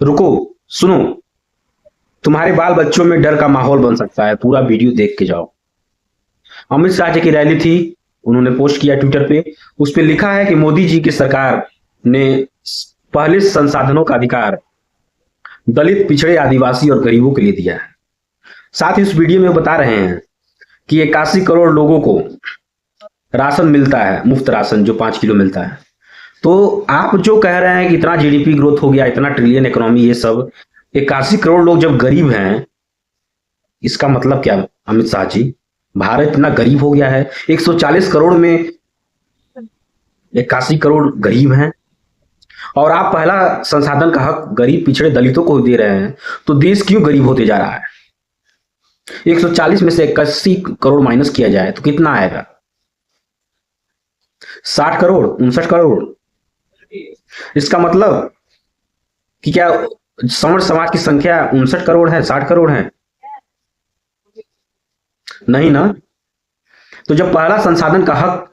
रुको, सुनो। तुम्हारे बाल बच्चों में डर का माहौल बन सकता है, पूरा वीडियो देख के जाओ। अमित शाह जी की रैली थी, उन्होंने पोस्ट किया ट्विटर पे। उस पे लिखा है कि मोदी जी की सरकार ने पहले संसाधनों का अधिकार दलित, पिछड़े, आदिवासी और गरीबों के लिए दिया है। साथ ही इस वीडियो में बता रहे हैं कि 81 करोड़ लोगों को राशन मिलता है, मुफ्त राशन जो 5 किलो मिलता है। तो आप जो कह रहे हैं कि इतना जीडीपी ग्रोथ हो गया, इतना ट्रिलियन इकोनॉमी, ये सब 81 करोड़ लोग जब गरीब हैं, इसका मतलब क्या अमित शाह जी? भारत इतना गरीब हो गया है, 140 करोड़ में 81 करोड़ गरीब हैं, और आप पहला संसाधन का हक गरीब, पिछड़े, दलितों को दे रहे हैं। तो देश क्यों गरीब होते जा रहा है? 140 में से 81 करोड़ माइनस किया जाए तो कितना आएगा? 60 करोड़, 59 करोड़। इसका मतलब कि क्या समर समाज की संख्या 59 करोड़ है, 60 करोड़ है? नहीं ना। तो जब पहला संसाधन का हक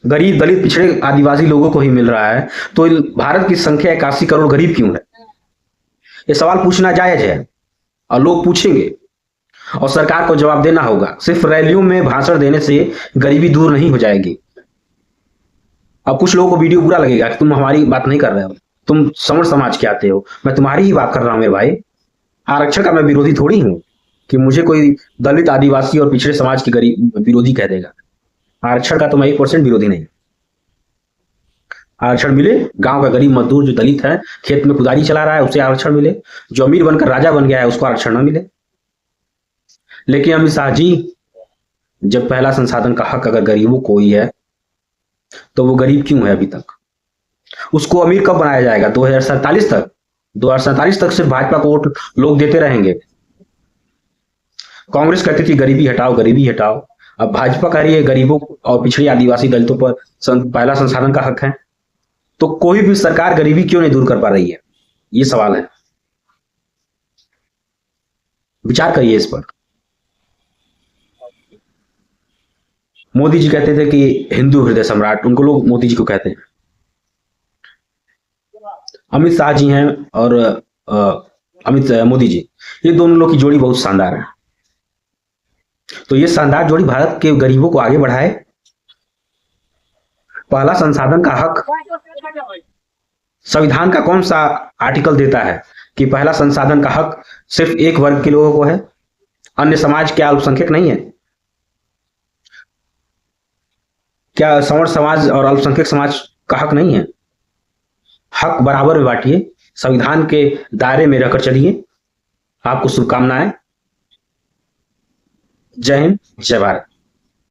गरीब, दलित, पिछड़े, आदिवासी लोगों को ही मिल रहा है, तो भारत की संख्या 81 करोड़ गरीब क्यों है? ये सवाल पूछना जायज है, और लोग पूछेंगे, और सरकार को जवाब देना होगा। सिर्फ रैलियों में भाषण देने से गरीबी दूर नहीं हो जाएगी। अब कुछ लोगों को वीडियो बुरा लगेगा कि तुम हमारी बात नहीं कर रहे हो, तुम समर समाज के आते हो। मैं तुम्हारी ही बात कर रहा हूं मेरे भाई। आरक्षण का मैं विरोधी थोड़ी हूं कि मुझे कोई दलित, आदिवासी और पिछड़े समाज की गरीब विरोधी कह देगा। आरक्षण का तो मैं 1% विरोधी नहीं। आरक्षण मिले, गांव का गरीब मजदूर जो दलित है, खेत में कुदारी चला रहा है, उसे आरक्षण मिले। जो अमीर बनकर राजा बन गया है, उसको आरक्षण न मिले। लेकिन अमित शाह जी, जब पहला संसाधन का हक अगर गरीबों को ही है, तो वो गरीब क्यों है अभी तक? उसको अमीर कब बनाया जाएगा? 2047 तक? 2047 तक सिर्फ भाजपा को वोट लोग देते रहेंगे। कांग्रेस कहती थी गरीबी हटाओ, गरीबी हटाओ। अब भाजपा कह रही है गरीबों और पिछड़ी, आदिवासी, दलितों पर पहला संसाधन का हक है। तो कोई भी सरकार गरीबी क्यों नहीं दूर कर पा रही है? ये सवाल है, विचार करिए इस पर। मोदी जी कहते थे कि हिंदू हृदय सम्राट, उनको लोग मोदी जी को कहते हैं। अमित शाह जी हैं और अमित मोदी जी, ये दोनों लोग की जोड़ी बहुत शानदार है। तो ये शानदार जोड़ी भारत के गरीबों को आगे बढ़ाए। पहला संसाधन का हक संविधान का कौन सा आर्टिकल देता है कि पहला संसाधन का हक सिर्फ एक वर्ग के लोगों को है? अन्य समाज क्या अल्पसंख्यक नहीं है? क्या सवर्ण समाज और अल्पसंख्यक समाज का हक नहीं है? हक बराबर में बांटिए, संविधान के दायरे में रहकर चलिए। आपको शुभकामनाएं। जय हिंद, जय भारत।